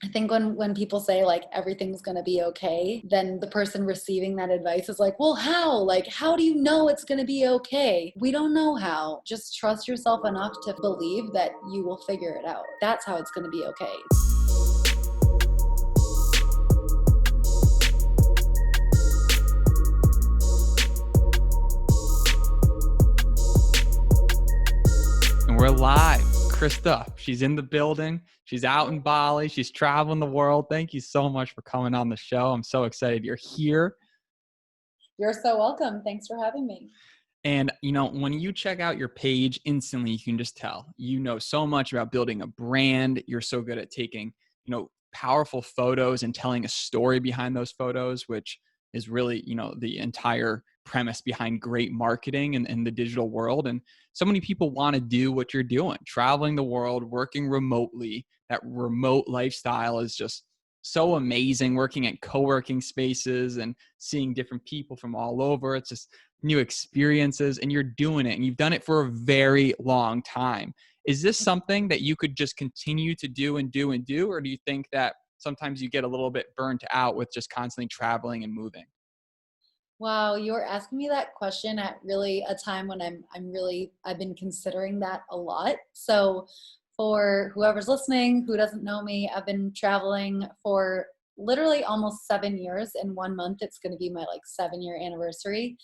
I think when people say like everything's going to be okay, then the person receiving that advice is like, well, how? Like, how do you know it's going to be okay? We don't know how. Just trust yourself enough to believe that you will figure it out. That's how it's going to be okay. And we're live. Christa, she's in the building. She's out in Bali. She's traveling the world. Thank you so much for coming on the show. I'm so excited you're here. You're so welcome. Thanks for having me. And, when you check out your page, instantly you can just tell, you know so much about building a brand. You're so good at taking, powerful photos and telling a story behind those photos, which is really, the entire premise behind great marketing in the digital world. And so many people want to do what you're doing, traveling the world, working remotely. That remote lifestyle is just so amazing, working at co-working spaces and seeing different people from all over. It's just new experiences, and you're doing it, and you've done it for a very long time. Is this something that you could just continue to do and do and do, or do you think that sometimes you get a little bit burnt out with just constantly traveling and moving? Wow, you're asking me that question at really a time when I've been considering that a lot. So for whoever's listening who doesn't know me, I've been traveling for literally almost 7 years. In 1 month, it's going to be my 7-year anniversary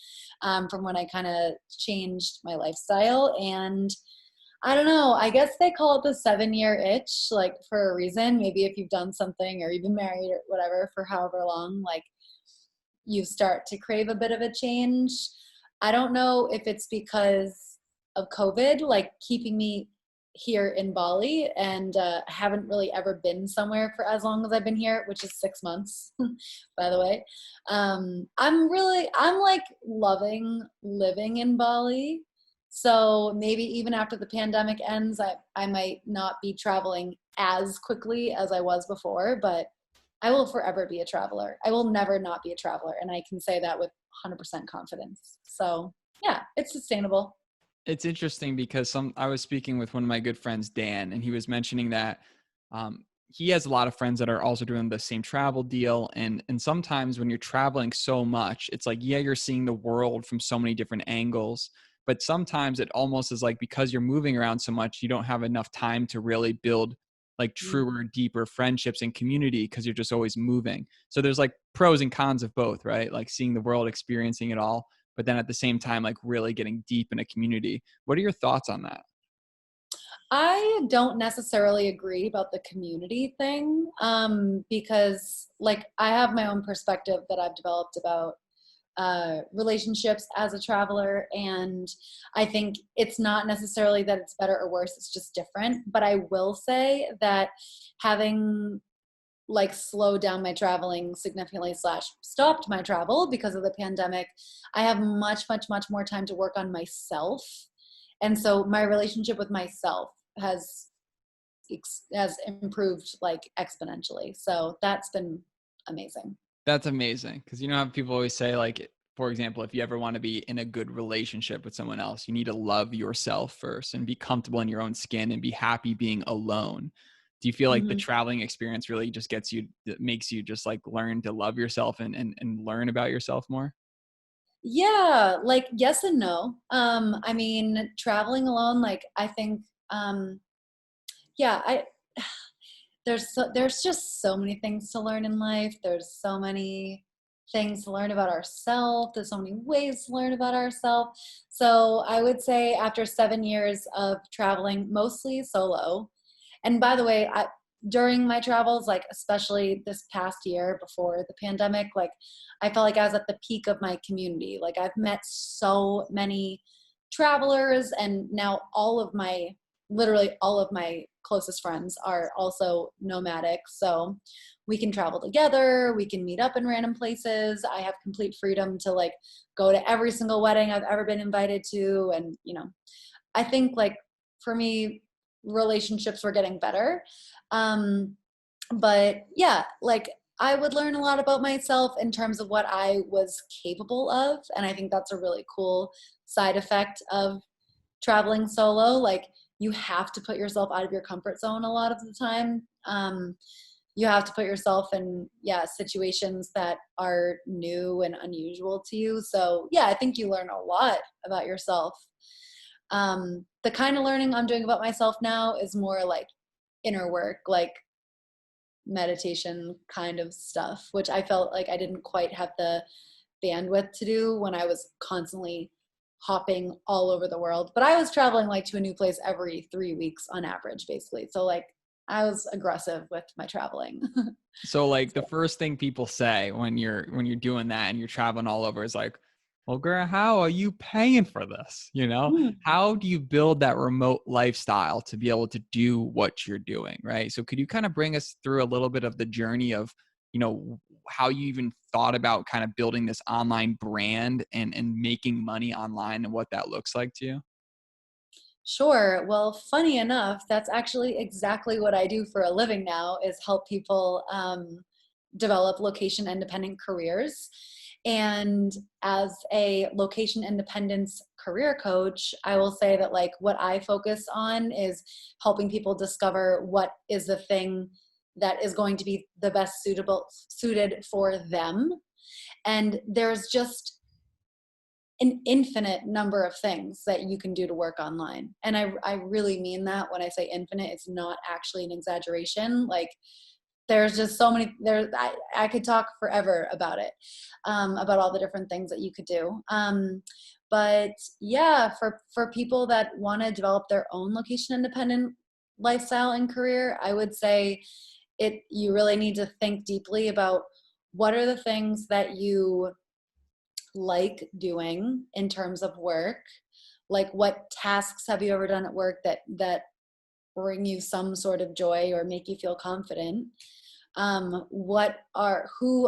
from when I kind of changed my lifestyle. And I don't know, I guess they call it the 7-year itch, for a reason. Maybe if you've done something or you've been married or whatever for however long, you start to crave a bit of a change. I don't know if it's because of COVID, keeping me here in Bali, and haven't really ever been somewhere for as long as I've been here, which is 6 months, by the way. I'm loving living in Bali. So maybe even after the pandemic ends, I might not be traveling as quickly as I was before, but I will forever be a traveler. I will never not be a traveler. And I can say that with 100% confidence. So yeah, it's sustainable. It's interesting because I was speaking with one of my good friends, Dan, and he was mentioning that he has a lot of friends that are also doing the same travel deal. And sometimes when you're traveling so much, it's like, yeah, you're seeing the world from so many different angles. But sometimes it almost is like, because you're moving around so much, you don't have enough time to really build truer, deeper friendships and community, because you're just always moving. So there's pros and cons of both, right? Seeing the world, experiencing it all, but then at the same time, really getting deep in a community. What are your thoughts on that? I don't necessarily agree about the community thing because I have my own perspective that I've developed about relationships as a traveler. And I think it's not necessarily that it's better or worse, it's just different. But I will say that having slowed down my traveling significantly / stopped my travel because of the pandemic, I have much, much, much more time to work on myself. And so my relationship with myself has improved exponentially. So that's been amazing. That's amazing. Because how people always say, for example, if you ever want to be in a good relationship with someone else, you need to love yourself first and be comfortable in your own skin and be happy being alone. Do you feel like the traveling experience really just makes you just learn to love yourself and learn about yourself more? Yeah, yes and no. I mean, traveling alone, I think, yeah, there's just so many things to learn in life. There's so many things to learn about ourselves. There's so many ways to learn about ourselves. So I would say after 7 years of traveling, mostly solo, and by the way, during my travels, especially this past year before the pandemic, I felt like I was at the peak of my community. I've met so many travelers, and now literally all of my closest friends are also nomadic. So we can travel together. We can meet up in random places. I have complete freedom to go to every single wedding I've ever been invited to. And, I think for me, relationships were getting better. But yeah, I would learn a lot about myself in terms of what I was capable of. And I think that's a really cool side effect of traveling solo. You have to put yourself out of your comfort zone a lot of the time. you have to put yourself in, situations that are new and unusual to you. So yeah, I think you learn a lot about yourself. The kind of learning I'm doing about myself now is more like inner work, like meditation kind of stuff, which I felt like I didn't quite have the bandwidth to do when I was constantly hopping all over the world. But I was traveling like to a new place every 3 weeks on average, basically. So like I was aggressive with my traveling. So like the first thing people say when you're doing that and you're traveling all over is like, well, girl, how are you paying for this? You know, Hmm. how do you build that remote lifestyle to be able to do what you're doing? Right. So could you kind of bring us through a little bit of the journey of, how you even thought about kind of building this online brand and making money online and what that looks like to you? Sure. Well, funny enough, that's actually exactly what I do for a living now is help people develop location independent careers. And as a location independence career coach, I will say that like what I focus on is helping people discover what is the thing that is going to be the best suited for them. And there's just an infinite number of things that you can do to work online. And I really mean that when I say infinite, it's not actually an exaggeration. Like there's just so many there. I could talk forever about it, about all the different things that you could do. But yeah, for people that want to develop their own location independent lifestyle and career, I would say you really need to think deeply about what are the things that you like doing in terms of work. Like what tasks have you ever done at work that bring you some sort of joy or make you feel confident? Who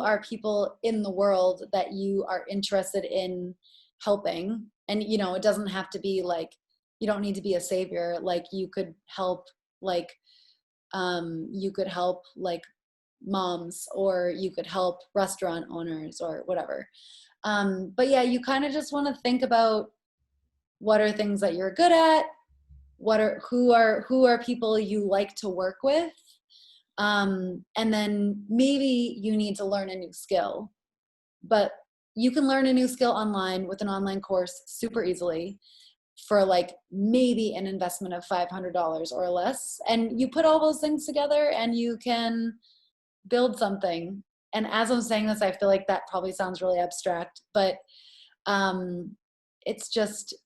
are people in the world that you are interested in helping? And it doesn't have to be like, you don't need to be a savior. Like you could help like moms, or you could help restaurant owners or whatever. But yeah, you kind of just want to think about what are things that you're good at, who are people you like to work with, and then maybe you need to learn a new skill. But you can learn a new skill online with an online course super easily for like maybe an investment of $500 or less. And you put all those things together and you can build something. And as I'm saying this, I feel like that probably sounds really abstract, but um, it's just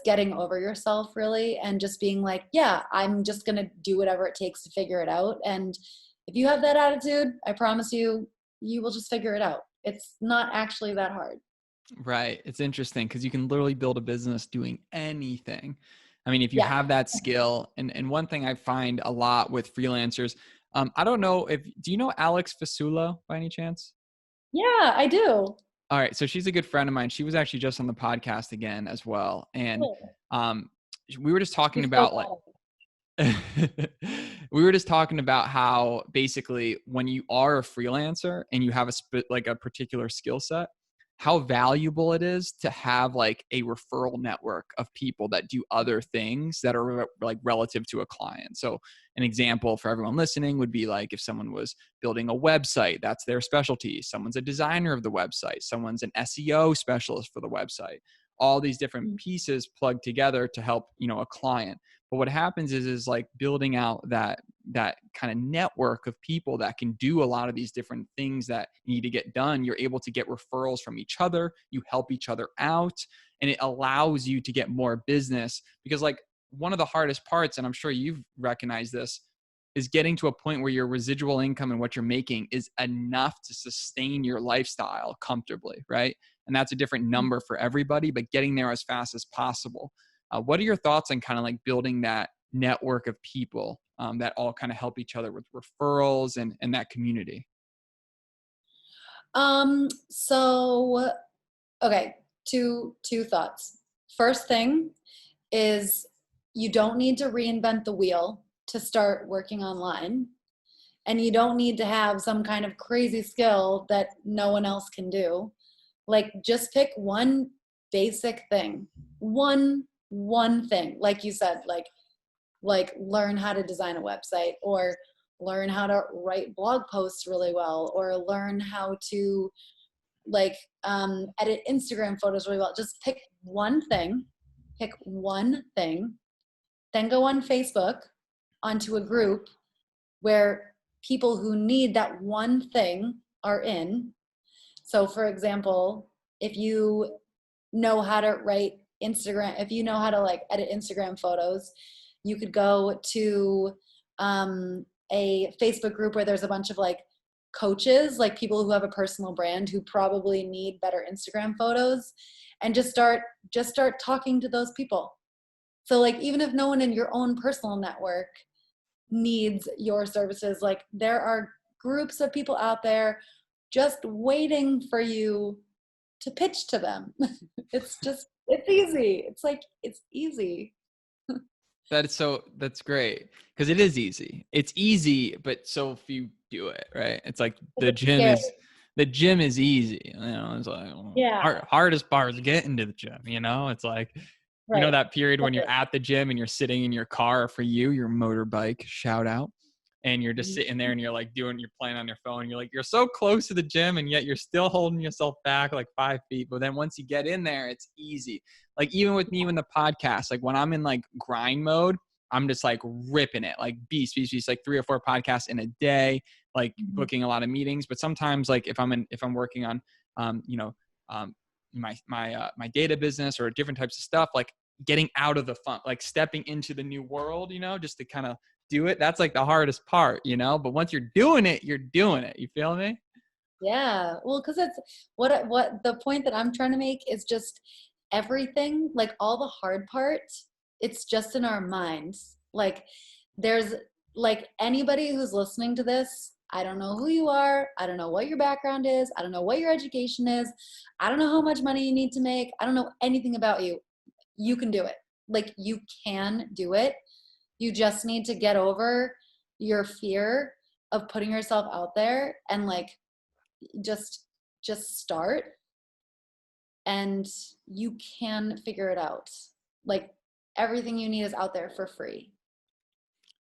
getting over yourself really, and just being like, yeah, I'm just going to do whatever it takes to figure it out. And if you have that attitude, I promise you, you will just figure it out. It's not actually that hard. Right. It's interesting because you can literally build a business doing anything. I mean, if you Yeah. have that skill, and one thing I find a lot with freelancers, I don't know do you know Alex Fasulo by any chance? Yeah, I do. All right. So she's a good friend of mine. She was actually just on the podcast again as well. And Cool. um, we were just talking She's so about like, proud. we were just talking about how basically when you are a freelancer and you have like a particular skill set, how valuable it is to have like a referral network of people that do other things that are like relative to a client. So an example for everyone listening would be like if someone was building a website, that's their specialty. Someone's a designer of the website. Someone's an SEO specialist for the website. All these different pieces plugged together to help, a client. But what happens is like building out that kind of network of people that can do a lot of these different things that need to get done. You're able to get referrals from each other. You help each other out, and it allows you to get more business because like one of the hardest parts, and I'm sure you've recognized this, is getting to a point where your residual income and what you're making is enough to sustain your lifestyle comfortably, right? And that's a different number for everybody, but getting there as fast as possible. What are your thoughts on kind of like building that network of people that all kind of help each other with referrals and that community? So okay, two thoughts. First thing is you don't need to reinvent the wheel to start working online. And you don't need to have some kind of crazy skill that no one else can do. Like just pick one basic thing. One thing. Like you said, like learn how to design a website, or learn how to write blog posts really well, or learn how to like edit Instagram photos really well. Just pick one thing, then go on Facebook onto a group where people who need that one thing are in. So for example, if you know how to write Instagram, if you know how to like edit Instagram photos, you could go to a Facebook group where there's a bunch of like coaches, like people who have a personal brand who probably need better Instagram photos, and just start talking to those people. So like even if no one in your own personal network needs your services, like there are groups of people out there just waiting for you to pitch to them. It's easy. It's easy. That's great. Cause it is easy. It's easy, but so few do it, right? It's like It's scary. the gym is easy. You know, it's like Yeah, hardest part is getting to the gym, you know? It's like, you know, right. that period when you're at the gym and you're sitting in your car, for you, your motorbike, shout out. And you're just sitting there and you're like you're playing on your phone. You're like, you're so close to the gym and yet you're still holding yourself back like 5 feet. But then once you get in there, it's easy. Like even with me in the podcast, like when I'm in like grind mode, I'm just like ripping it, like beast, like 3 or 4 podcasts in a day, like booking a lot of meetings. But sometimes like if I'm working on, you know, my data business or different types of stuff, like getting out of the fun, like stepping into the new world, you know, just to kind of do it. That's like the hardest part, you know, but once you're doing it, you're doing it. You feel me? Yeah. Well, because it's what the point that I'm trying to make is just everything, like all the hard part, it's just in our minds. Like there's like anybody who's listening to this, I don't know who you are. I don't know what your background is. I don't know what your education is. I don't know how much money you need to make. I don't know anything about you. You can do it. Like you can do it. You just need to get over your fear of putting yourself out there and like just start, and you can figure it out. Like everything you need is out there for free.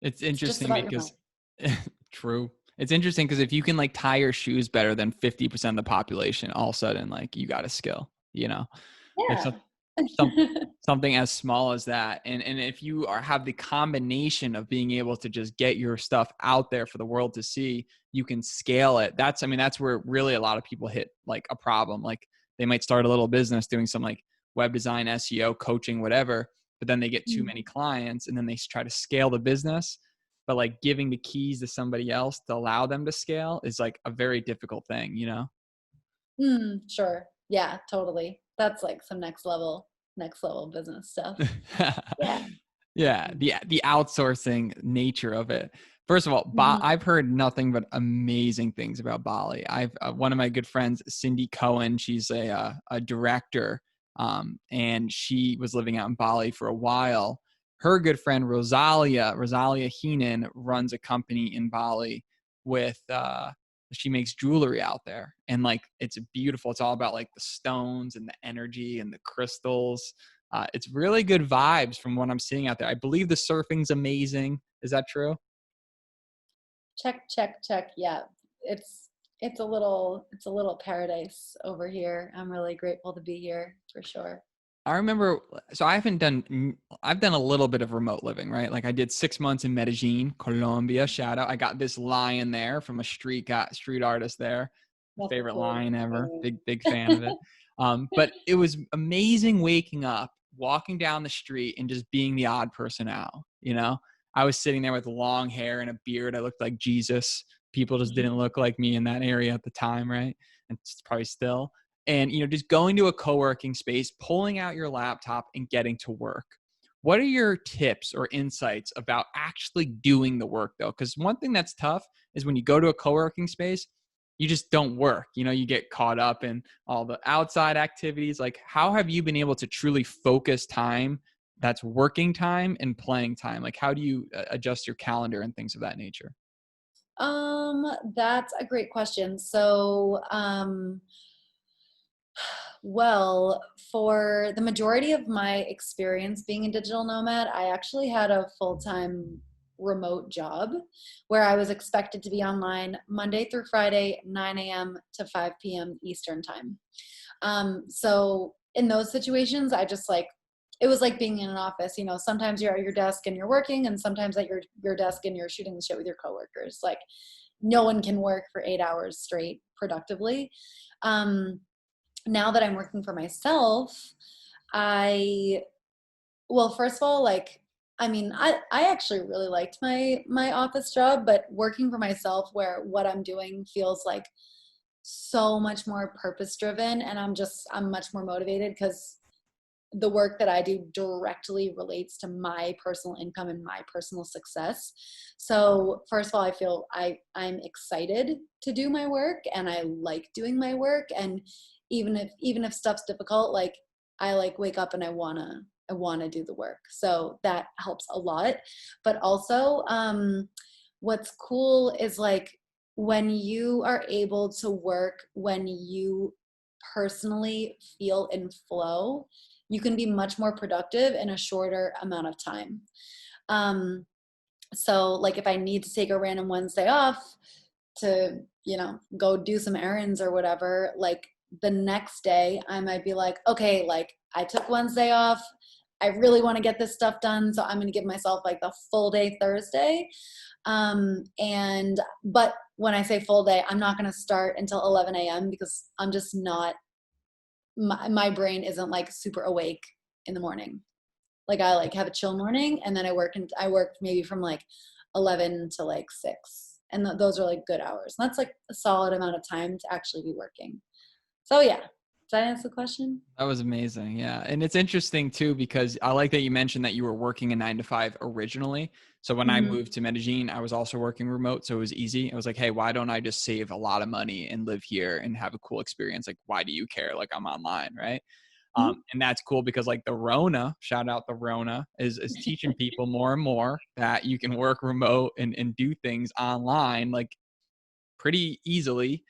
It's It's just interesting about your mind. because true. It's interesting because if you can like tie your shoes better than 50% of the population, all of a sudden like you got a skill, you know, like Yeah. some something as small as that. And if you have the combination of being able to just get your stuff out there for the world to see, you can scale it. That's where really a lot of people hit like a problem. Like they might start a little business doing some like web design, SEO, coaching, whatever, but then they get too many clients and then they try to scale the business. But like giving the keys to somebody else to allow them to scale is like a very difficult thing, you know? Sure. Yeah, totally. That's like some next level business stuff. Yeah. Yeah, the outsourcing nature of it. First of all, Mhm. I've heard nothing but amazing things about Bali. I've one of my good friends, Cindy Cohen. She's a director, and she was living out in Bali for a while. Her good friend Rosalia Heenan runs a company in Bali with. She makes jewelry out there, and like it's beautiful. It's all about like the stones and the energy and the crystals. It's really good vibes from what I'm seeing out there. I believe the surfing's amazing. Is that true? Check, check, check. Yeah. It's it's a little paradise over here. I'm really grateful to be here for sure. I remember, so I've done a little bit of remote living, right? Like I did 6 months in Medellin, Colombia, shout out. I got this lion there from a street artist there. My That's favorite cool. lion ever. Big fan of it. But it was amazing waking up, walking down the street and just being the odd person out, you know? I was sitting there with long hair and a beard. I looked like Jesus. People just didn't look like me in that area at the time, right? And it's probably still. And you know, just going to a co-working space, pulling out your laptop and getting to work. What are your tips or insights about actually doing the work though? Because one thing that's tough is when you go to a co-working space, you just don't work. You know, you get caught up in all the outside activities. Like how have you been able to truly focus time that's working time and playing time? Like how do you adjust your calendar and things of that nature? That's a great question. So, well, for the majority of my experience being a digital nomad, I actually had a full-time remote job where I was expected to be online Monday through Friday, 9 a.m. to 5 p.m. Eastern time. So in those situations, I just like, it was like being in an office, you know, sometimes you're at your desk and you're working, and sometimes at your desk and you're shooting the shit with your coworkers. Like no one can work for 8 hours straight productively. Now that I'm working for myself, well, first of all, like, I mean, I actually really liked my office job, but working for myself where what I'm doing feels like so much more purpose driven, and I'm much more motivated because the work that I do directly relates to my personal income and my personal success. So first of all, I feel I'm excited to do my work, and I like doing my work. And even if stuff's difficult, like I like wake up and I wanna do the work. So that helps a lot. But also, what's cool is like when you are able to work when you personally feel in flow, you can be much more productive in a shorter amount of time. So like if I need to take a random Wednesday off to, you know, go do some errands or whatever, like the next day I might be like, okay, like I took Wednesday off. I really want to get this stuff done. So I'm going to give myself like the full day Thursday. But when I say full day, I'm not going to start until 11 a.m. because I'm just not, my brain isn't like super awake in the morning. Like I like have a chill morning, and then I work maybe from like 11 to like 6. And those are like good hours. And that's like a solid amount of time to actually be working. So yeah. Does that answer the question? That was amazing. Yeah. And it's interesting too, because I like that you mentioned that you were working a 9 to 5 originally. So when I Mm-hmm. moved to Medellin, I was also working remote. So it was easy. I was like, hey, why don't I just save a lot of money and live here and have a cool experience? Like, why do you care? Like I'm online. Right. And that's cool because like the Rona, shout out the Rona, is teaching people more and more that you can work remote and do things online like pretty easily.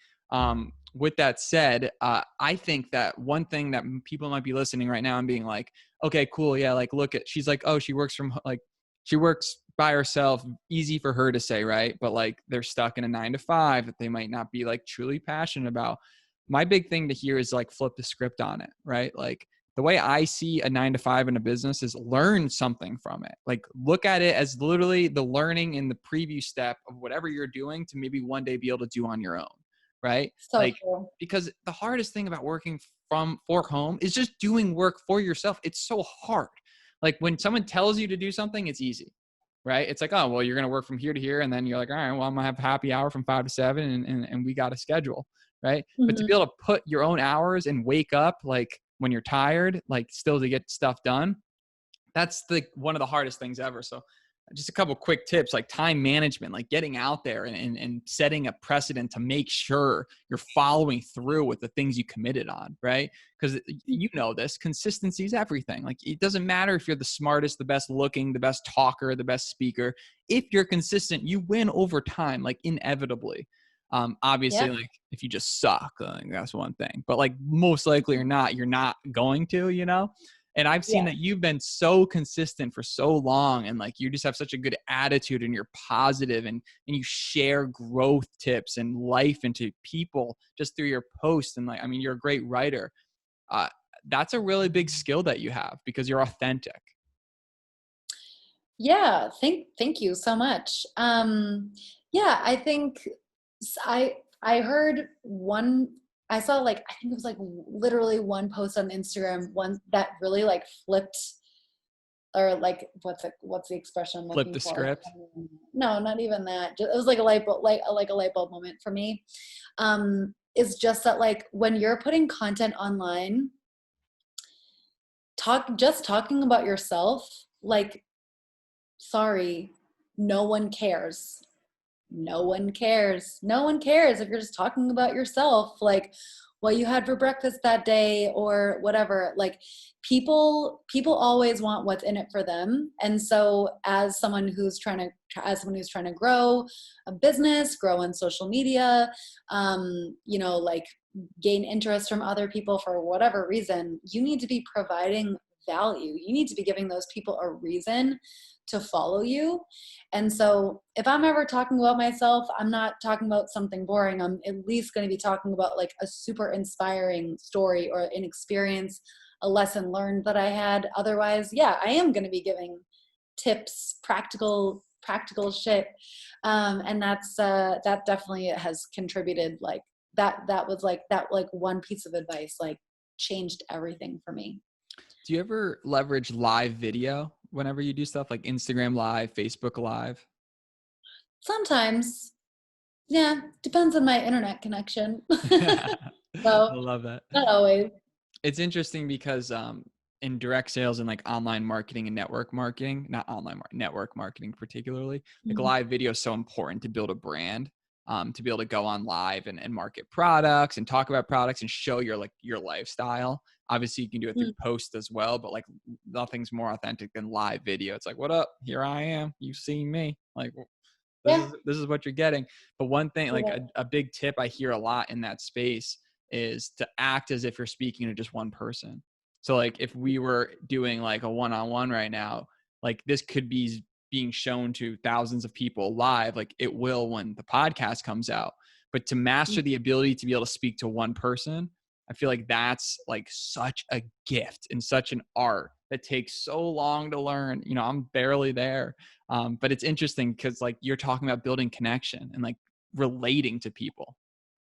With that said, I think that one thing that people might be listening right now and being like, okay, cool. Yeah. Like, look at, she's like, oh, she works from like, she works by herself. Easy for her to say, right? But like they're stuck in a 9 to 5 that they might not be like truly passionate about. My big thing to hear is like flip the script on it, right? Like the way I see a 9 to 5 in a business is learn something from it. Like look at it as literally the learning in the preview step of whatever you're doing to maybe one day be able to do on your own, right? So Like, true. because the hardest thing about working for home is just doing work for yourself. It's so hard. Like when someone tells you to do something, it's easy, right? It's like, oh, well, you're going to work from here to here. And then you're like, all right, well, I'm gonna have a happy hour from 5 to 7 and we got a schedule. Right. But to Mm-hmm. be able to put your own hours and wake up, like when you're tired, like still to get stuff done, that's the one of the hardest things ever. So just a couple quick tips, like time management, like getting out there and setting a precedent to make sure you're following through with the things you committed on, right? Because you know this, consistency is everything. Like it doesn't matter if you're the smartest, the best looking, the best talker, the best speaker. If you're consistent, you win over time, like inevitably. Obviously, Yep. like if you just suck, that's one thing. But like most likely or not, you're not going to, you know? And I've seen Yeah. that you've been so consistent for so long, and like you just have such a good attitude and you're positive and you share growth tips and life into people just through your posts. And like, I mean, you're a great writer. Uh, that's a really big skill that you have because you're authentic. Yeah, thank you so much. Yeah, I think I heard one. I saw like I think it was like literally one post on Instagram, one that really like flipped, or like what's the expression I'm Flip looking the for? script. No, not even that. It was like a light bulb, like a light bulb moment for me. Is just that like when you're putting content online, talking about yourself, like sorry, no one cares. No one cares. No one cares if you're just talking about yourself, like what you had for breakfast that day or whatever. Like people always want what's in it for them. And so as someone who's trying to grow a business, grow on social media, you know, like gain interest from other people for whatever reason, you need to be providing value. You need to be giving those people a reason to follow you. And so if I'm ever talking about myself, I'm not talking about something boring. I'm at least going to be talking about like a super inspiring story or an experience, a lesson learned that I had. Otherwise, yeah, I am going to be giving tips, practical shit. And that definitely has contributed. Like that was like that, like one piece of advice, like changed everything for me. Do you ever leverage live video whenever you do stuff like Instagram Live, Facebook Live? Sometimes, yeah, depends on my internet connection. I So love that. not always. It's interesting because in direct sales and like online marketing and network marketing, not network marketing particularly, like Mhm. live video is so important to build a brand, to be able to go on live and market products and talk about products and show your lifestyle. Obviously you can do it through Mm. post as well, but like nothing's more authentic than live video. It's like, what up? Here I am. You've seen me. Like, Yeah. this is what you're getting. But one thing, like Yeah. a big tip I hear a lot in that space is to act as if you're speaking to just one person. So like if we were doing like a one-on-one right now, like this could be being shown to thousands of people live, like it will when the podcast comes out. But to master the ability to be able to speak to one person, I feel like that's like such a gift and such an art that takes so long to learn. You know, I'm barely there. But it's interesting because like you're talking about building connection and like relating to people.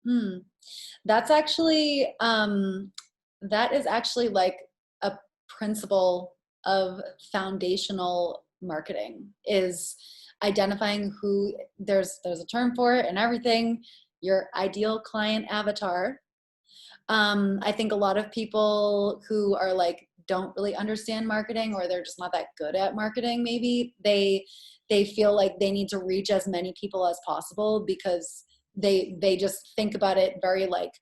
Mm. That's actually that is actually like a principle of foundational marketing, is identifying who, there's a term for it and everything, your ideal client avatar. I think a lot of people who are like don't really understand marketing, or they're just not that good at marketing, maybe they feel like they need to reach as many people as possible because they just think about it very like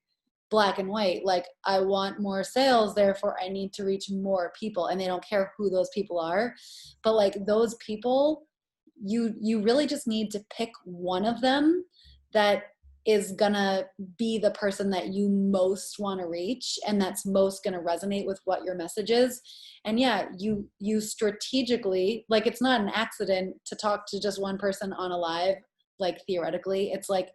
black and white, like I want more sales, therefore I need to reach more people, and they don't care who those people are. But like those people, you really just need to pick one of them that is gonna be the person that you most want to reach, and that's most gonna resonate with what your message is. And yeah, you strategically, like it's not an accident to talk to just one person on a live, like theoretically it's like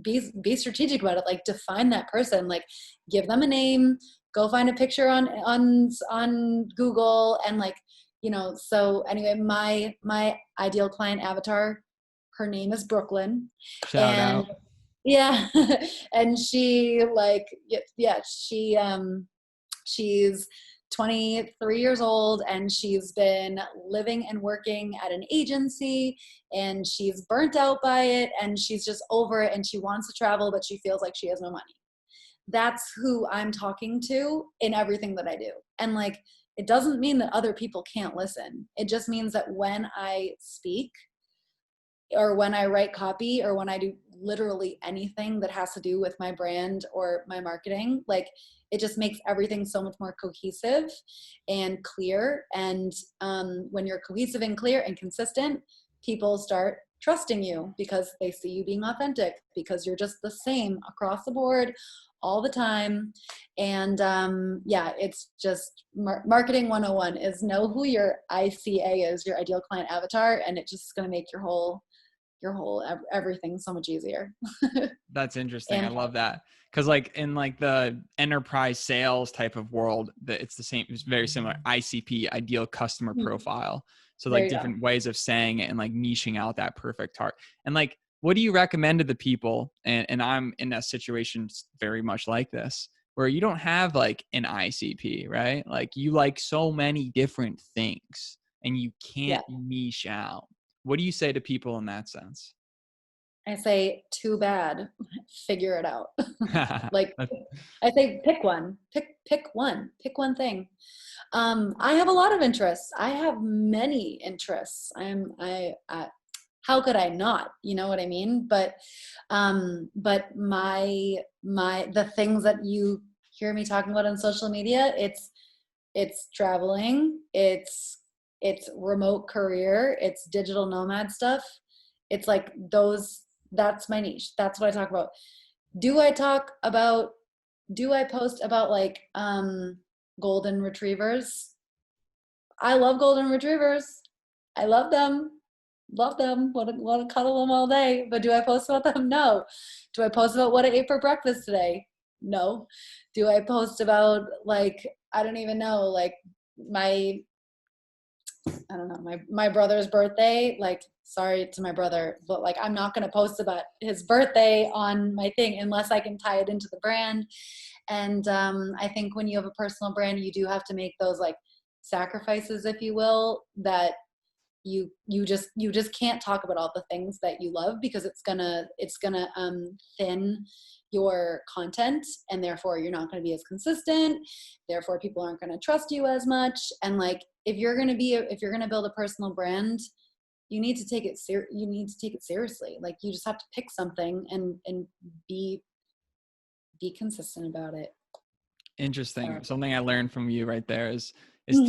be strategic about it, like define that person, like give them a name, go find a picture on Google, and like, you know. So anyway, my ideal client avatar, her name is Brooklyn. Shout And out. yeah, and she like, yeah, she's 23 years old, and she's been living and working at an agency, and she's burnt out by it, and she's just over it, and she wants to travel, but she feels like she has no money. That's who I'm talking to in everything that I do. And like, it doesn't mean that other people can't listen. It just means that when I speak, or when I write copy, or when I do literally anything that has to do with my brand or my marketing, like it just makes everything so much more cohesive and clear. And when you're cohesive and clear and consistent, people start trusting you because they see you being authentic, because you're just the same across the board all the time. And yeah, it's just marketing 101 is know who your ICA is, your ideal client avatar, and it's just going to make your whole everything so much easier. That's interesting. I And love that. Cause like in like the enterprise sales type of world, that it's the same, it's very similar. ICP, ideal customer profile. So there like you go. different ways of saying it and like niching out that perfect heart. And like, what do you recommend to the people? And I'm in a situation very much like this, where you don't have like an ICP, right? Like you like so many different things and you Yeah. can't niche out. What do you say to people in that sense? I say, too bad. Figure it out. Like I say, pick one. Pick one thing. I have a lot of interests. I have many interests. I how could I not? You know what I mean? But the things that you hear me talking about on social media, it's traveling, it's remote career, it's digital nomad stuff. It's like those, that's my niche. That's what I talk about. Do I talk about, do I post about like golden retrievers? I love golden retrievers. I love them. Love them. Want to cuddle them all day. But do I post about them? No. Do I post about what I ate for breakfast today? No. Do I post about like, I don't even know, like my, I don't know, my brother's birthday? Like, sorry to my brother, but like, I'm not going to post about his birthday on my thing unless I can tie it into the brand. And I think when you have a personal brand, you do have to make those like sacrifices, if you will, that you just can't talk about all the things that you love, because it's gonna thin your content, and therefore you're not going to be as consistent, therefore people aren't going to trust you as much. And like, if you're going to build a personal brand, you need to take it seriously. Like, you just have to pick something and be consistent about it. Interesting. Something I learned from you right there is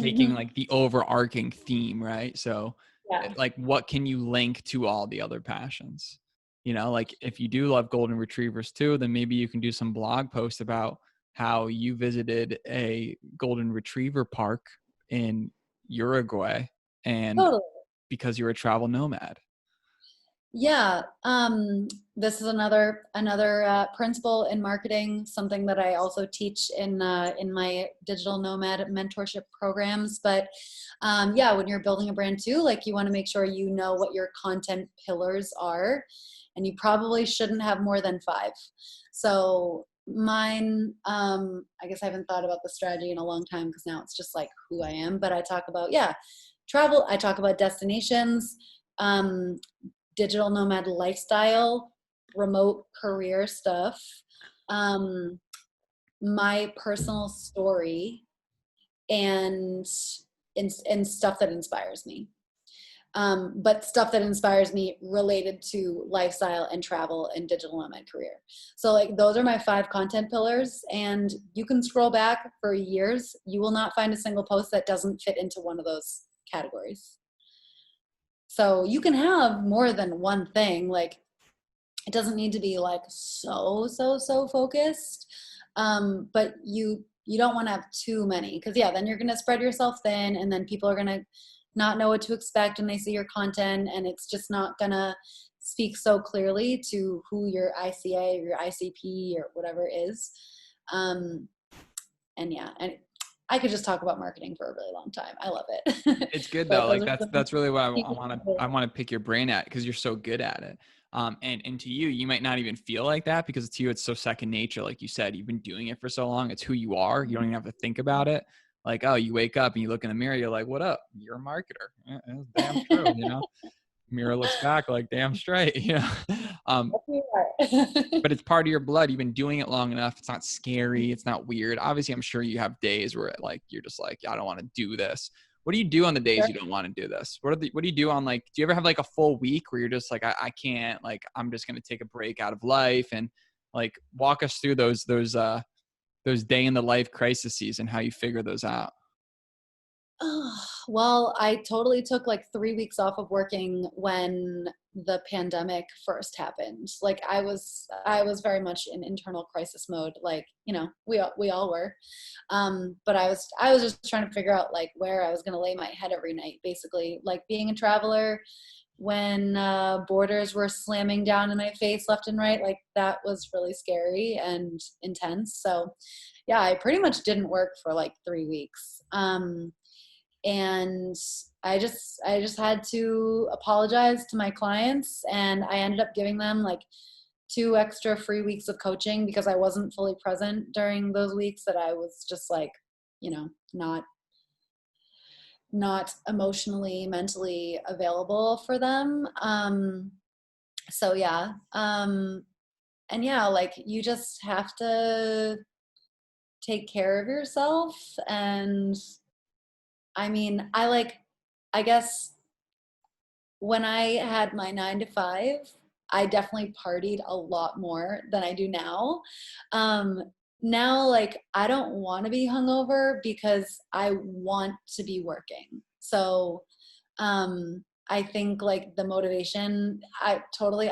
taking like the overarching theme, right? So Yeah, like, what can you link to all the other passions? You know, like if you do love golden retrievers too, then maybe you can do some blog post about how you visited a golden retriever park in Uruguay, and totally. because you're a travel nomad. Yeah, this is another principle in marketing, something that I also teach in my digital nomad mentorship programs. But yeah, when you're building a brand too, like, you want to make sure you know what your content pillars are, and you probably shouldn't have more than 5. So mine, I guess I haven't thought about the strategy in a long time, because now it's just like who I am. But I talk about, yeah, travel. I talk about destinations. Um, Digital nomad lifestyle, remote career stuff, um, my personal story, and, and stuff that inspires me. But stuff that inspires me related to lifestyle and travel and digital nomad career. So like, those are my 5 content pillars, and you can scroll back for years. You will not find a single post that doesn't fit into one of those categories. So you can have more than one thing. Like, it doesn't need to be like so focused. But you don't want to have too many, because yeah, then you're going to spread yourself thin, and then people are going to not know what to expect when they see your content, and it's just not going to speak so clearly to who your ICA or your ICP or whatever is. And yeah, and I could just talk about marketing for a really long time. I love it. It's good But though. those Like are some that's really what I key want to principles. I want to pick your brain at, because you're so good at it. And to you, you might not even feel like that, because to you it's so second nature. Like you said, you've been doing it for so long. It's who you are. You don't even have to think about it. Like, oh, you wake up and you look in the mirror, you're like, what up? You're a marketer. Yeah, it's damn true, you know? Mirror looks back like, damn straight, you know? Um, Yes, we are. but it's part of your blood. You've been doing it long enough. It's not scary. It's not weird. Obviously, I'm sure you have days where like you're just like, I don't want to do this. What do you do on the days you don't want to do this? What do you do on, like, do you ever have like a full week where you're just like, I can't, like, I'm just gonna take a break out of life? And like, walk us through those day in the life crises and how you figure those out. Oh, well, I totally took like 3 weeks off of working when the pandemic first happened. Like, I was very much in internal crisis mode. Like, we all were. But I was just trying to figure out like where I was going to lay my head every night, basically. Like, being a traveler, when borders were slamming down in my face left and right, like, that was really scary and intense. So yeah, I pretty much didn't work for like 3 weeks. And I just had to apologize to my clients, and I ended up giving them like 2 extra free weeks of coaching, because I wasn't fully present during those weeks that I was just like, not emotionally, mentally available for them. So yeah. And yeah, like, you just have to take care of yourself. And I mean, I guess when I had my 9 to 5, I definitely partied a lot more than I do now. Um, Now, like, I don't want to be hungover because I want to be working. So, I think like the motivation, I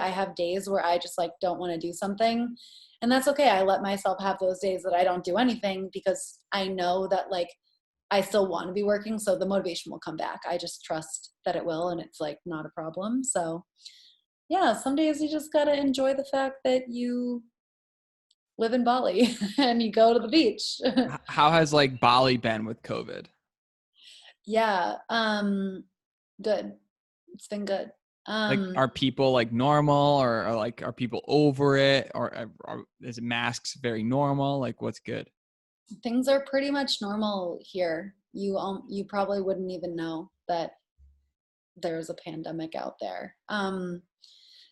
have days where I just like don't want to do something. And that's okay. I let myself have those days that I don't do anything, because I know that like I still want to be working. So the motivation will come back. I just trust that it will, and it's like not a problem. So yeah, some days you just got to enjoy the fact that you live in Bali and you go to the beach. How has like Bali been with COVID? Yeah, good. It's been good. Like, Um, are people like normal, or like, are people over it, or is masks very normal? Like, what's good? Things are pretty much normal here. You probably wouldn't even know that there's a pandemic out there.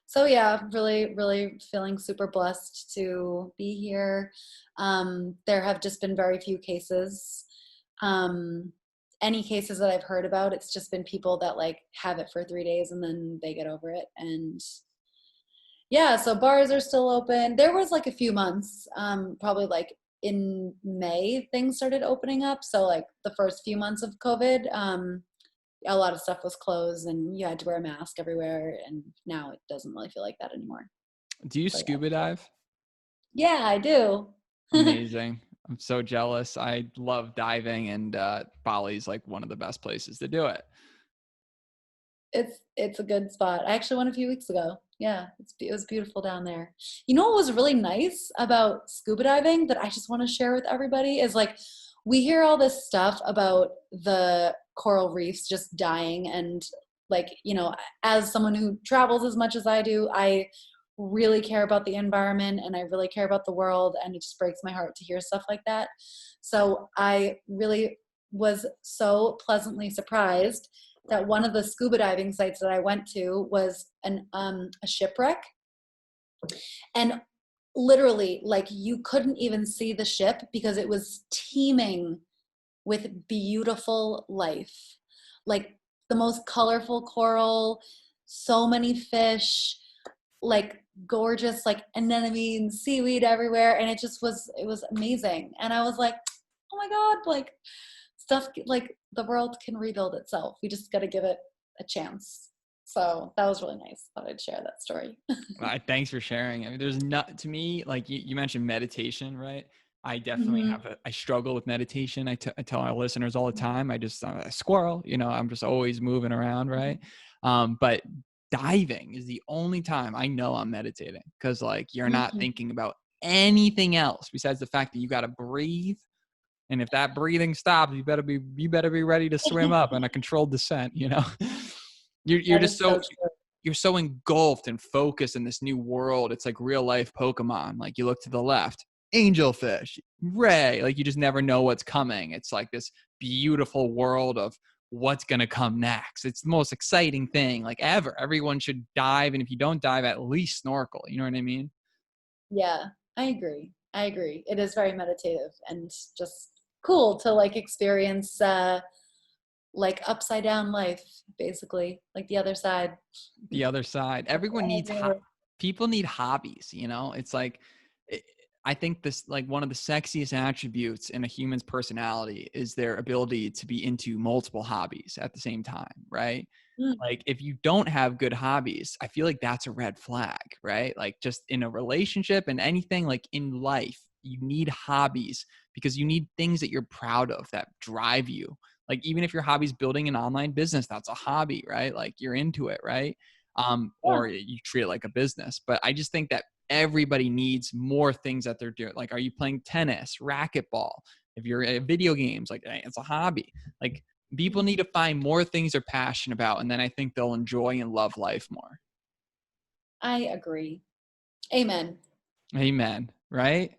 So yeah, really, really feeling super blessed to be here. There have just been very few cases. Um, any cases that I've heard about, it's just been people that like have it for 3 days and then they get over it. And yeah, so bars are still open. There was like a few months, probably like in May, things started opening up. So like the first few months of COVID, a lot of stuff was closed and you had to wear a mask everywhere. And now it doesn't really feel like that anymore. Do you So yeah. scuba dive? Yeah, I do. Amazing. I'm so jealous. I love diving, and Bali's like one of the best places to do it. It's a good spot. I actually went a few weeks ago. Yeah, it was beautiful down there. You know what was really nice about scuba diving that I just want to share with everybody is like we hear all this stuff about the coral reefs just dying and like, you know, as someone who travels as much as I do, I really care about the environment and I really care about the world and it just breaks my heart to hear stuff like that. So I really was so pleasantly surprised that one of the scuba diving sites that I went to was a shipwreck. And literally, like, you couldn't even see the ship because it was teeming with beautiful life. Like, the most colorful coral, so many fish, like, gorgeous, like, anemone, seaweed everywhere. And it was amazing. And I was like, oh my God, like, stuff like the world can rebuild itself. We just got to give it a chance. So that was really nice. Thought I'd share that story. Thanks for sharing. I mean, there's not, to me, like you mentioned meditation, right? I definitely Mm-hmm. I struggle with meditation. I tell our listeners all the time, I'm a squirrel, I'm just always moving around. Right. But diving is the only time I know I'm meditating, because like you're not Mm-hmm. thinking about anything else besides the fact that you got to breathe. And if that breathing stops, you better be ready to swim up in a controlled descent. You're That just is so so true. you're so engulfed and focused in this new world. It's like real life Pokemon. Like you look to the left, angelfish, ray. Like you just never know what's coming. It's like this beautiful world of what's going to come next. It's the most exciting thing like ever. Everyone should dive. And if you don't dive, at least snorkel. You know what I mean? Yeah, I agree. I agree. It is very meditative and just cool to like experience like upside down life, basically, like the other side. The other side. Everyone needs people need hobbies. It's like it, I think this, like, one of the sexiest attributes in a human's personality is their ability to be into multiple hobbies at the same time, right? Mm, Like if you don't have good hobbies, I feel like that's a red flag, right? Like just in a relationship and anything like in life, you need hobbies because you need things that you're proud of that drive you. Like even if your hobby's building an online business, that's a hobby, right? Like you're into it, right? yeah. Or you treat it like a business. But I just think that everybody needs more things that they're doing. Like, are you playing tennis, racquetball? If you're at video games, like hey, it's a hobby. Like people need to find more things they're passionate about, and then I think they'll enjoy and love life more. I agree. Amen. Amen. Right?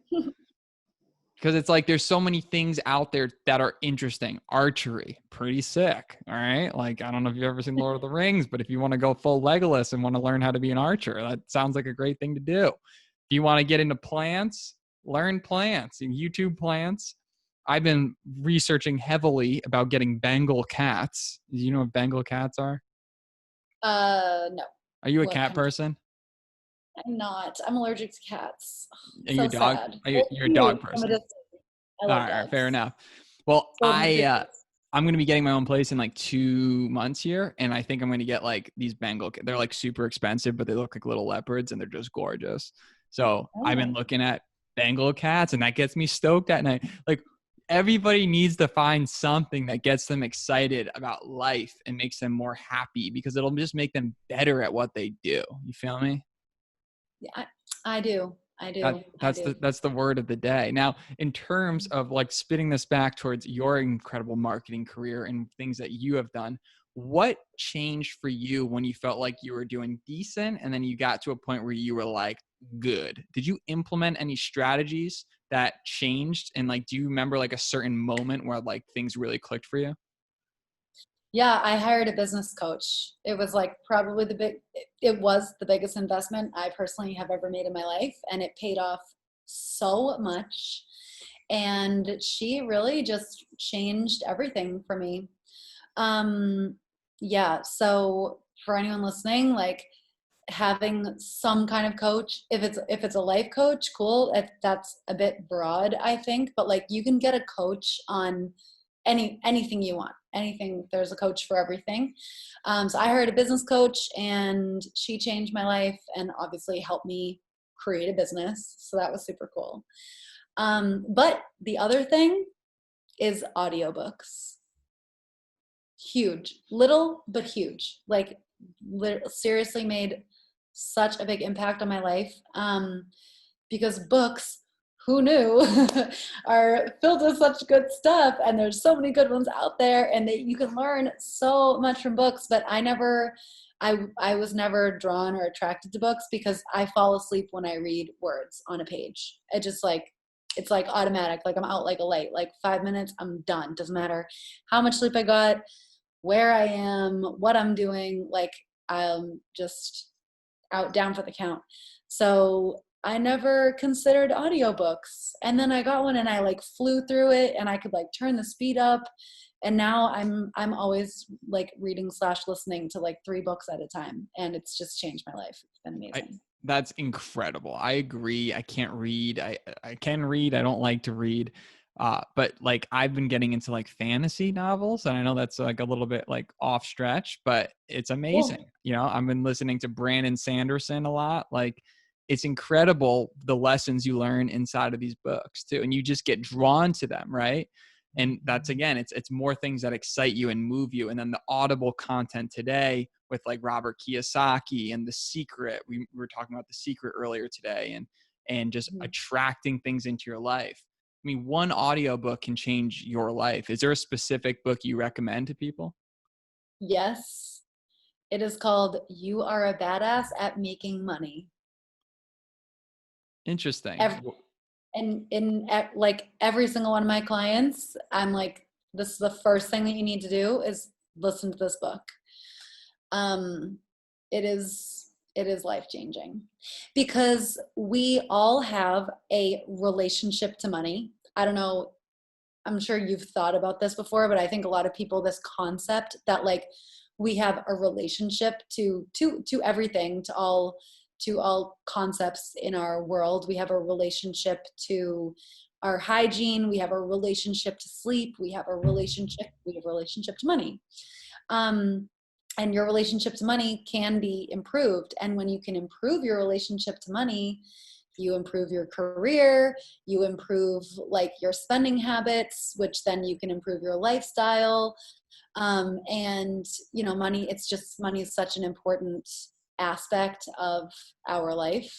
Because it's like there's so many things out there that are interesting. Archery, pretty sick. All right. Like, I don't know if you've ever seen Lord of the Rings, but if you want to go full Legolas and want to learn how to be an archer, that sounds like a great thing to do. If you want to get into plants, learn plants and YouTube plants. I've been researching heavily about getting Bengal cats. Do you know what Bengal cats are? No. Are you a What cat kind of? person? I'm not. I'm allergic to cats. Are you a So dog? sad. You're a dog From a person? distance. I All love right, fair dogs. enough. Well, Golden retrievers. I'm going to be getting my own place in like 2 months here, and I think I'm going to get like these Bengal. They're like super expensive, but they look like little leopards, and they're just gorgeous. So I've been Oh. looking at Bengal cats, and that gets me stoked at night. Like everybody needs to find something that gets them excited about life and makes them more happy, because it'll just make them better at what they do. You feel me? Yeah, I do. I do. I do. That's the word of the day. Now, in terms of like spitting this back towards your incredible marketing career and things that you have done, what changed for you when you felt like you were doing decent and then you got to a point where you were like, good? Did you implement any strategies that changed? And like, do you remember like a certain moment where like things really clicked for you? Yeah, I hired a business coach. It was like probably it was the biggest investment I personally have ever made in my life. And it paid off so much. And she really just changed everything for me. Um, yeah, so for anyone listening, like having some kind of coach, if it's a life coach, cool. If that's a bit broad, I think, but like you can get a coach on anything you want. Anything, there's a coach for everything. So I hired a business coach and she changed my life and obviously helped me create a business. So that was super cool. But the other thing is audiobooks. Huge, little but huge. Like seriously made such a big impact on my life. Because books, who knew, are filled with such good stuff, and there's so many good ones out there, and you can learn so much from books. But I was never drawn or attracted to books because I fall asleep when I read words on a page. It's like automatic. Like I'm out like a light. Like 5 minutes, I'm done. Doesn't matter how much sleep I got, where I am, what I'm doing. Like I'm just out down for the count. So I never considered audiobooks. And then I got one and I like flew through it and I could like turn the speed up. And now I'm always like reading / listening to like 3 books at a time. And it's just changed my life. It's been amazing. That's incredible. I agree. I can't read. I can read. I don't like to read. But like I've been getting into like fantasy novels, and I know that's like a little bit like off stretch, but it's amazing. Cool. You know, I've been listening to Brandon Sanderson a lot. Like it's incredible the lessons you learn inside of these books too. And you just get drawn to them, right? And that's again, it's more things that excite you and move you. And then the audible content today with like Robert Kiyosaki and The Secret. We were talking about The Secret earlier today, and just attracting things into your life. I mean, one audiobook can change your life. Is there a specific book you recommend to people? Yes. It is called You Are a Badass at Making Money. Interesting. Every, and like every single one of my clients, I'm like, this is the first thing that you need to do is listen to this book. It is life changing because we all have a relationship to money. I don't know, I'm sure you've thought about this before, but I think a lot of people, this concept that like we have a relationship to everything, to all concepts in our world. We have a relationship to our hygiene, we have a relationship to sleep, we have a relationship to money. And your relationship to money can be improved. And when you can improve your relationship to money, you improve your career, you improve like your spending habits, which then you can improve your lifestyle. And you know, money is such an important aspect of our life,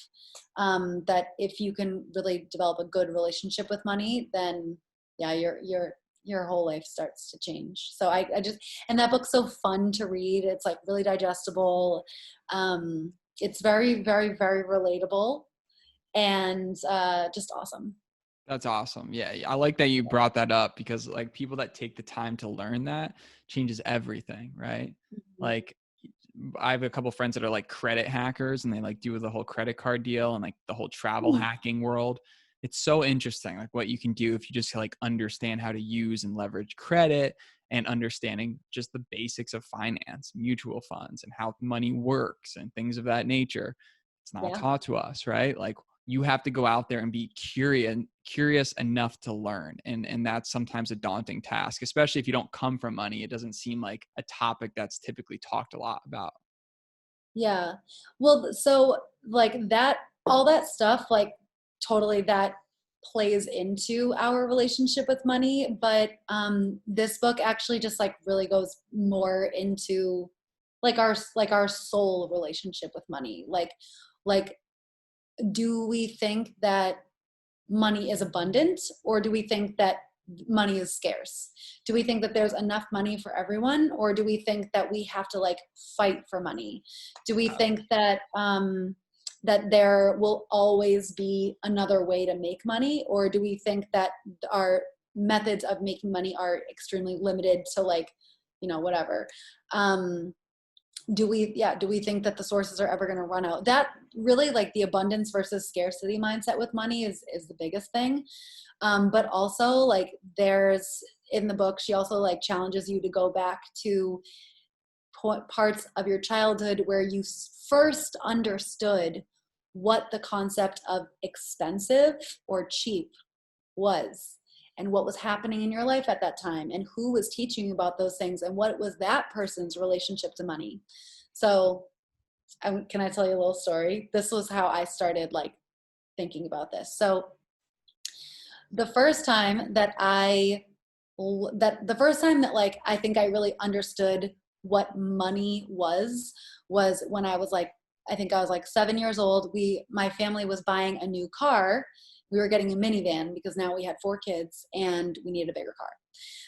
that if you can really develop a good relationship with money, then yeah, your whole life starts to change. So I just, and that book's so fun to read. It's like really digestible. It's very, very, very relatable and just awesome. That's awesome. Yeah. I like that you brought that up, because like people that take the time to learn that changes everything, right? Mhm. Like I have a couple friends that are like credit hackers, and they like do the whole credit card deal and like the whole travel hacking world. It's so interesting, like what you can do if you just like understand how to use and leverage credit, and understanding just the basics of finance, mutual funds, and how money works and things of that nature. It's not Yeah. taught to us, right? Like you have to go out there and be curious enough to learn. And that's sometimes a daunting task, especially if you don't come from money. It doesn't seem like a topic that's typically talked a lot about. Yeah. Well, so like that, all that stuff, like totally that plays into our relationship with money, but this book actually just like really goes more into like our soul relationship with money. Like do we think that money is abundant, or do we think that money is scarce? Do we think that there's enough money for everyone, or do we think that we have to like fight for money? Do we think that that there will always be another way to make money, or do we think that our methods of making money are extremely limited to like, you know, whatever? Do we think that the sources are ever going to run out? That really, like, the abundance versus scarcity mindset with money is the biggest thing. But also, like, there's, in the book, she also like challenges you to go back to parts of your childhood where you first understood what the concept of expensive or cheap was, and what was happening in your life at that time, and who was teaching you about those things, and what was that person's relationship to money. So can I tell you a little story? This was how I started like thinking about this. So the first time that like I think I really understood what money was when I was like, I think I was like 7 years old. My family was buying a new car. We were getting a minivan because now we had 4 kids and we needed a bigger car.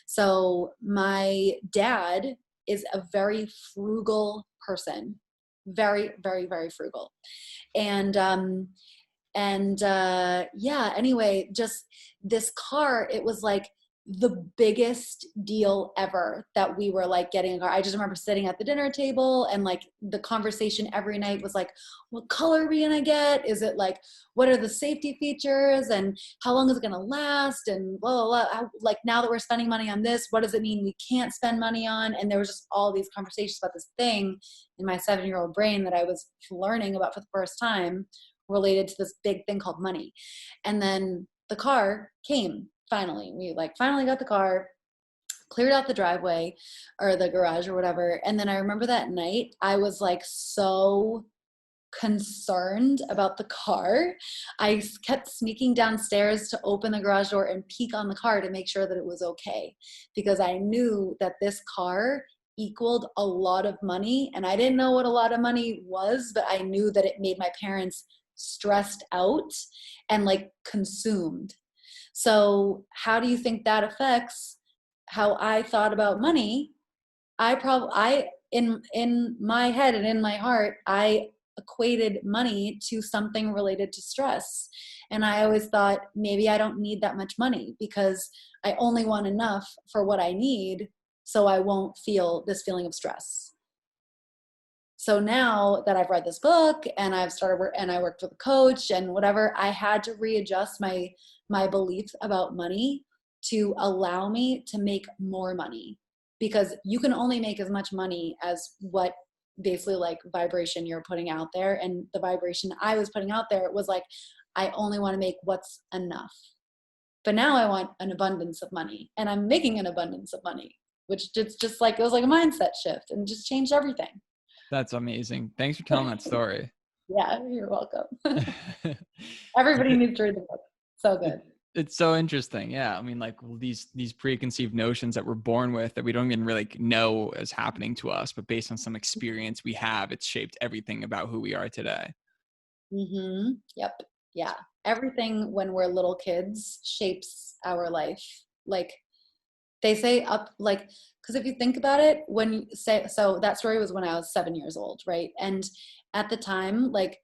So my dad is a very frugal person, very, very, very frugal. And yeah, anyway, just this car, it was like the biggest deal ever that we were like getting a car. I just remember sitting at the dinner table, and like the conversation every night was like, what color are we gonna get? Is it like, what are the safety features, and how long is it gonna last, and blah, blah, blah. Like, now that we're spending money on this, what does it mean we can't spend money on? And there was just all these conversations about this thing in my 7-year-old brain that I was learning about for the first time, related to this big thing called money. And then the car came. Finally, we like finally got the car, cleared out the driveway or the garage or whatever. And then I remember that night I was like so concerned about the car. I kept sneaking downstairs to open the garage door and peek on the car to make sure that it was okay, because I knew that this car equaled a lot of money, and I didn't know what a lot of money was, but I knew that it made my parents stressed out and like consumed. So how do you think that affects how I thought about money? In my head and in my heart, I equated money to something related to stress. And I always thought, maybe I don't need that much money because I only want enough for what I need, so I won't feel this feeling of stress. So now that I've read this book and I've started work and I worked with a coach and whatever, I had to readjust my beliefs about money to allow me to make more money, because you can only make as much money as what basically like vibration you're putting out there. And the vibration I was putting out there was like, I only want to make what's enough. But now I want an abundance of money, and I'm making an abundance of money, which just like, it was like a mindset shift and just changed everything. That's amazing. Thanks for telling that story. Yeah, you're welcome. Everybody needs to read the book. So good. It's so interesting. Yeah. I mean, like these preconceived notions that we're born with that we don't even really know is happening to us, but based on some experience we have, it's shaped everything about who we are today. Mm-hmm. Yep. Yeah. Everything when we're little kids shapes our life. Like they say because if you think about it, when you say, so that story was when I was 7 years old, right? And at the time, like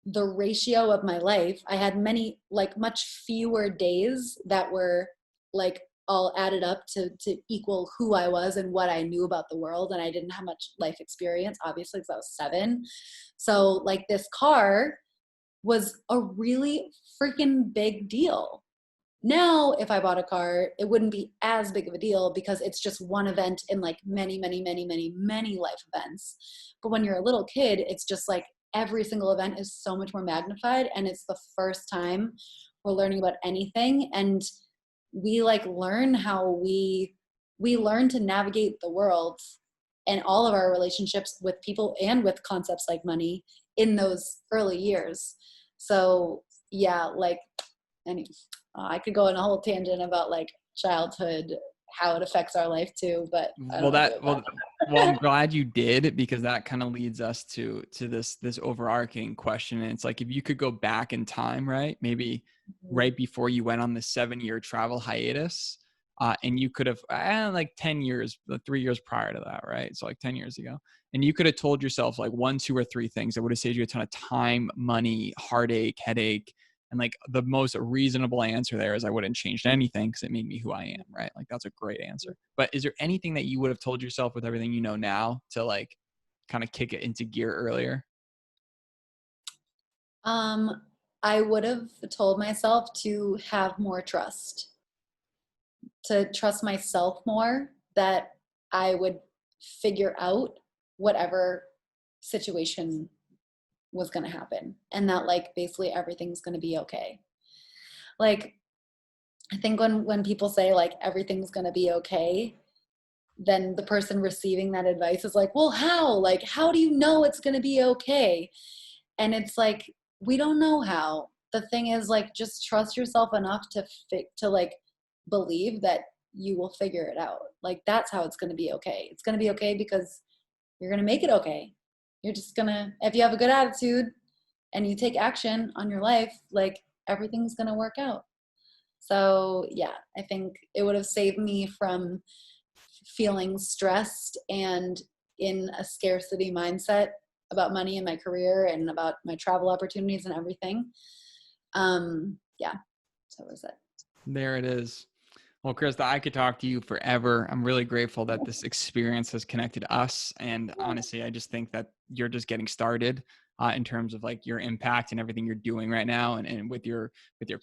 the ratio of my life, I had much fewer days that were like all added up to equal who I was and what I knew about the world. And I didn't have much life experience, obviously, because I was 7. So like this car was a really freaking big deal. Now, if I bought a car, it wouldn't be as big of a deal because it's just one event in like many, many, many, many, many life events. But when you're a little kid, it's just like every single event is so much more magnified, and it's the first time we're learning about anything. And we like learn how we learn to navigate the world and all of our relationships with people and with concepts like money in those early years. So yeah, like, anyway, I could go on a whole tangent about like childhood, how it affects our life too, but I don't Well, know. well, I'm glad you did, because that kind of leads us to this overarching question. And it's like, if you could go back in time, right? Maybe right before you went on the 7-year travel hiatus, and you could have, like 10 years, 3 years prior to that, right? So like 10 years ago. And you could have told yourself like 1, 2, or 3 things that would have saved you a ton of time, money, heartache, headache. And like the most reasonable answer there is I wouldn't change anything because it made me who I am, right? Like that's a great answer. But is there anything that you would have told yourself with everything you know now to like kind of kick it into gear earlier? I would have told myself to have more trust, to trust myself more, that I would figure out whatever situation was going to happen, and that like basically everything's going to be okay. Like I think when people say like everything's going to be okay, then the person receiving that advice is like, well, how do you know it's going to be okay? And it's like, we don't know how. The thing is like, just trust yourself enough to like believe that you will figure it out. Like that's how it's going to be okay. It's going to be okay because you're going to make it okay. You're just going to, if you have a good attitude and you take action on your life, like everything's going to work out. So yeah, I think it would have saved me from feeling stressed and in a scarcity mindset about money and my career and about my travel opportunities and everything. Yeah, so that was it. There it is. Well, Christa, I could talk to you forever. I'm really grateful that this experience has connected us. And honestly, I just think that you're just getting started in terms of like your impact and everything you're doing right now, and with your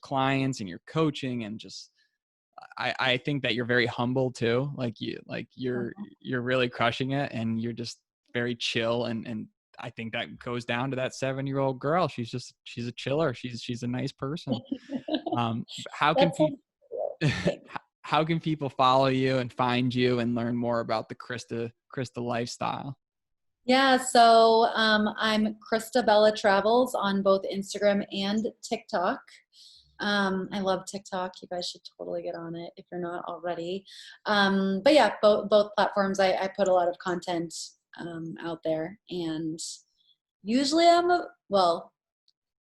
clients and your coaching, and just I think that you're very humble too. You're really crushing it, and you're just very chill, and I think that goes down to that 7-year-old girl. She's a chiller. She's a nice person. How can people how can people follow you and find you and learn more about the Christa lifestyle? Yeah, so I'm Christa Bella Travels on both Instagram and TikTok. I love TikTok. You guys should totally get on it if you're not already. But yeah, both platforms, I put a lot of content out there, and usually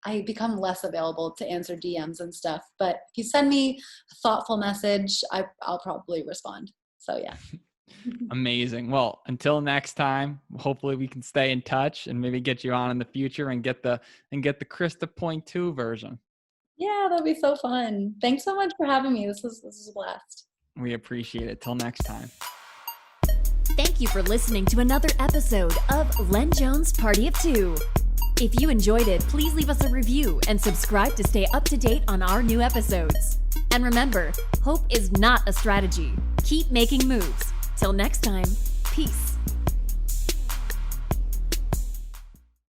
I become less available to answer DMs and stuff. But if you send me a thoughtful message, I'll probably respond. So yeah. Amazing. Well, until next time, hopefully we can stay in touch and maybe get you on in the future and get the Christa Point 2 version. Yeah, that'd be so fun. Thanks so much for having me. This is a blast. We appreciate it. Till next time. Thank you for listening to another episode of LenJones Party of 2. If you enjoyed it, please leave us a review and subscribe to stay up to date on our new episodes. And remember, hope is not a strategy. Keep making moves. Till next time, peace.